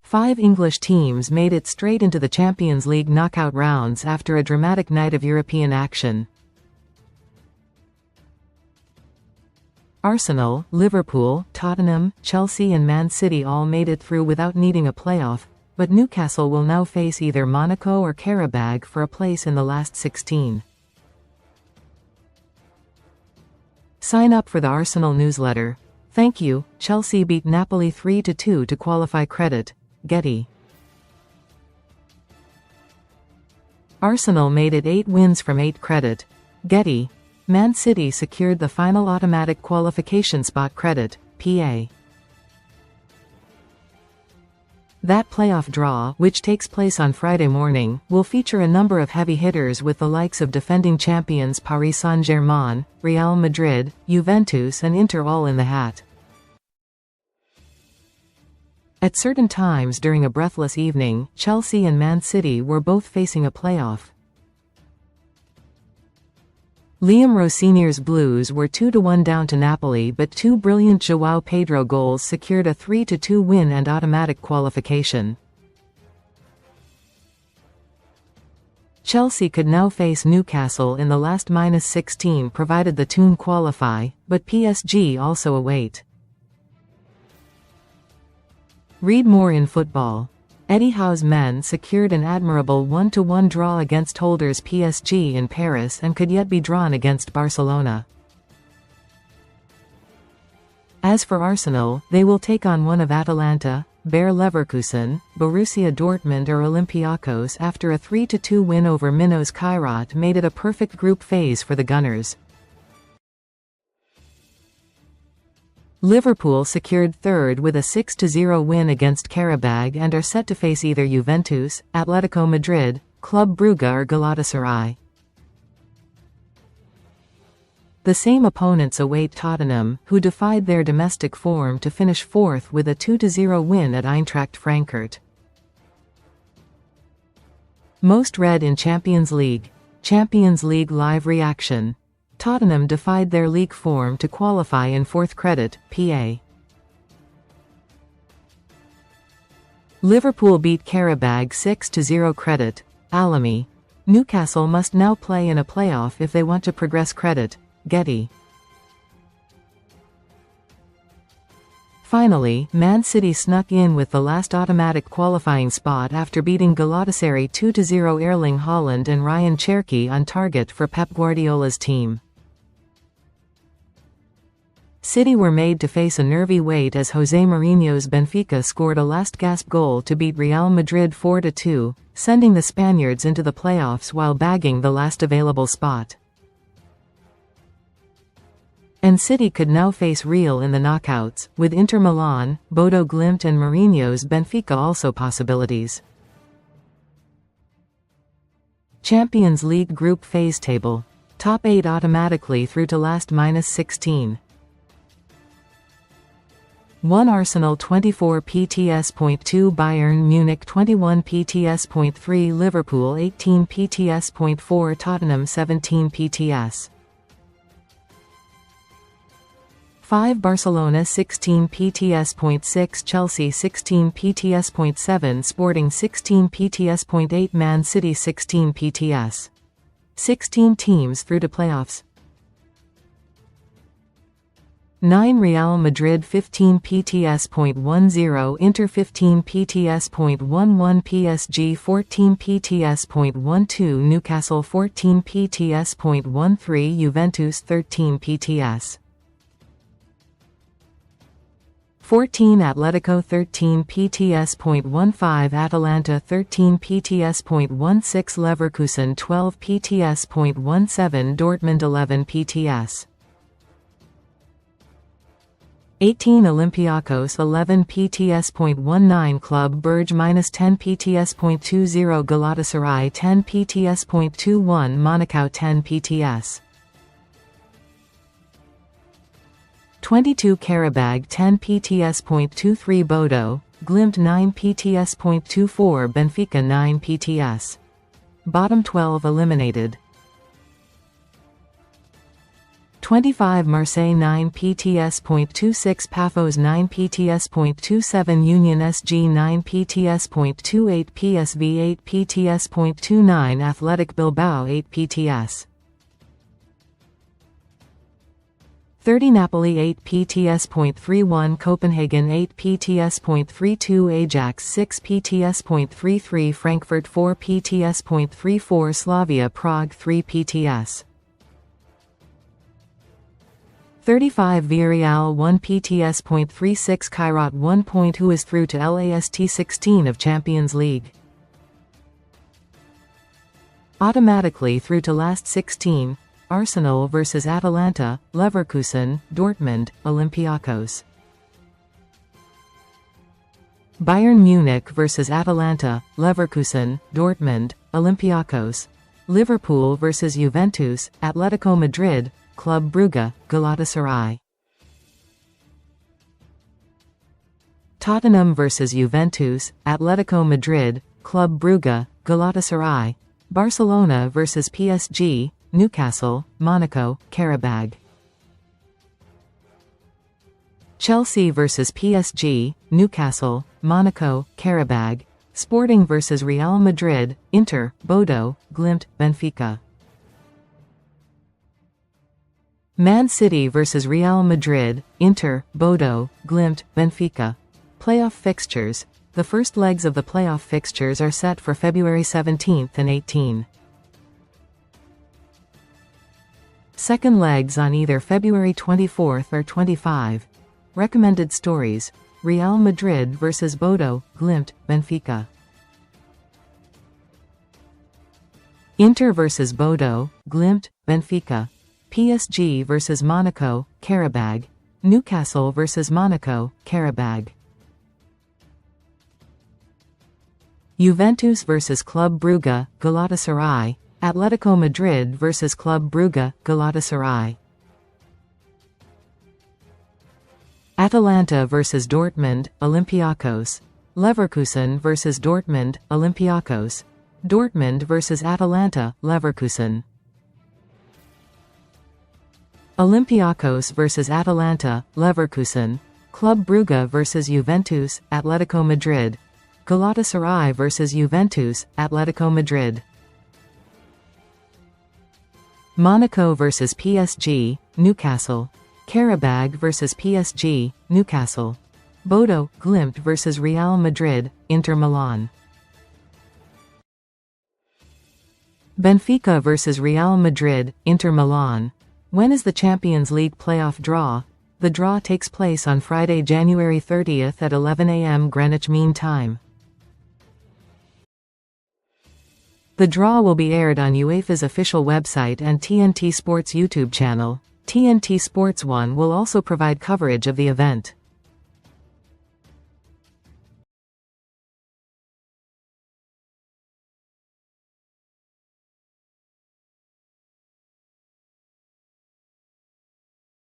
5 English teams made it straight into the Champions League knockout rounds after a dramatic night of European action. Arsenal, Liverpool, Tottenham, Chelsea and Man City all made it through without needing a playoff, but Newcastle will now face either Monaco or Qarabag for a place in the last 16. Sign up for the Arsenal newsletter. Thank you. Chelsea beat Napoli 3-2 to qualify credit. Getty. Arsenal made it 8 wins from 8 credit. Getty. Man City secured the final automatic qualification spot credit, PA. That playoff draw, which takes place on Friday morning, will feature a number of heavy hitters with the likes of defending champions Paris Saint-Germain, Real Madrid, Juventus and Inter all in the hat. At certain times during a breathless evening, Chelsea and Man City were both facing a playoff. Liam Rossinier's Blues were 2-1 down to Napoli, but 2 brilliant João Pedro goals secured a 3-2 win and automatic qualification. Chelsea could now face Newcastle in the last-16 provided the team qualify, but PSG also await. Read more in football. Eddie Howe's men secured an admirable 1-1 draw against holders PSG in Paris and could yet be drawn against Barcelona. As for Arsenal, they will take on one of Atalanta, Bayer Leverkusen, Borussia Dortmund or Olympiacos after a 3-2 win over Minnows Kairat made it a perfect group phase for the Gunners. Liverpool secured third with a 6-0 win against Qarabag and are set to face either Juventus, Atletico Madrid, Club Brugge or Galatasaray. The same opponents await Tottenham, who defied their domestic form to finish fourth with a 2-0 win at Eintracht Frankfurt. Most read in Champions League. Champions League live reaction. Tottenham defied their league form to qualify in 4th credit, PA. Liverpool beat Qarabag 6-0 credit, Alamy. Newcastle must now play in a playoff if they want to progress credit, Getty. Finally, Man City snuck in with the last automatic qualifying spot after beating Galatasaray 2-0. Erling Haaland and Ryan Cherki on target for Pep Guardiola's team. City were made to face a nervy wait as José Mourinho's Benfica scored a last-gasp goal to beat Real Madrid 4-2, sending the Spaniards into the playoffs while bagging the last available spot. And City could now face Real in the knockouts, with Inter Milan, Bodo Glimt and Mourinho's Benfica also possibilities. Champions League Group Phase Table. Top 8 automatically through to last-16. 1 Arsenal 24 PTS.2 Bayern Munich 21 PTS.3 Liverpool 18 PTS.4 Tottenham 17 PTS. 5 Barcelona 16 PTS.6 Chelsea 16 PTS.7 Sporting 16 PTS.8 Man City 16 PTS. 16 teams through to playoffs. 9 Real Madrid 15 PTS.10 Inter 15 PTS.11 PSG 14 PTS.12 Newcastle 14 PTS.13 Juventus 13 PTS. 14 Atletico 13 PTS.15 Atalanta 13 PTS.16 Leverkusen 12 PTS.17 Dortmund 11 PTS. 18 Olympiacos 11 PTS.19 Club Brugge -10 PTS.20 Galatasaray 10 PTS.21 Monaco 10 PTS. 22 Qarabag 10 PTS.23 Bodo, Glimt 9 PTS.24 Benfica 9 PTS. Bottom 12 eliminated. 25 Marseille 9 PTS.26 Pafos 9 PTS.27 Union SG 9 PTS.28 PSV 8 PTS.29 Athletic Bilbao 8 PTS 30 Napoli 8 PTS.31 Copenhagen 8 PTS.32 Ajax 6 PTS.33 Frankfurt 4 PTS.34 Slavia Prague 3 PTS 35 Villarreal 1 PTS.36 Kairat 1 point who is through to last-16 of Champions League. Automatically through to last 16, Arsenal vs Atalanta, Leverkusen, Dortmund, Olympiacos. Bayern Munich vs Atalanta, Leverkusen, Dortmund, Olympiacos. Liverpool vs Juventus, Atletico Madrid, Club Brugge, Galatasaray. Tottenham vs Juventus, Atletico Madrid, Club Brugge, Galatasaray. Barcelona vs PSG, Newcastle, Monaco, Qarabag. Chelsea vs PSG, Newcastle, Monaco, Qarabag. Sporting vs Real Madrid, Inter, Bodo, Glimt, Benfica. Man City vs Real Madrid, Inter, Bodo, Glimt, Benfica. Playoff fixtures. The first legs of the playoff fixtures are set for February 17 and 18. Second legs on either February 24 or 25. Recommended stories: Real Madrid vs Bodo, Glimt, Benfica. Inter vs Bodo, Glimt, Benfica. PSG vs Monaco, Qarabag. Newcastle vs Monaco, Qarabag. Juventus vs Club Brugge, Galatasaray. Atletico Madrid vs Club Brugge, Galatasaray. Atalanta vs Dortmund, Olympiacos. Leverkusen vs Dortmund, Olympiacos. Dortmund vs Atalanta, Leverkusen. Olympiacos vs Atalanta, Leverkusen. Club Brugge vs Juventus, Atletico Madrid. Galatasaray vs Juventus, Atletico Madrid. Monaco vs PSG, Newcastle. Qarabag vs PSG, Newcastle. Bodo, Glimt vs Real Madrid, Inter Milan. Benfica vs Real Madrid, Inter Milan. When is the Champions League playoff draw? The draw takes place on Friday, January 30 at 11 a.m. Greenwich Mean Time. The draw will be aired on UEFA's official website and TNT Sports YouTube channel. TNT Sports 1 will also provide coverage of the event.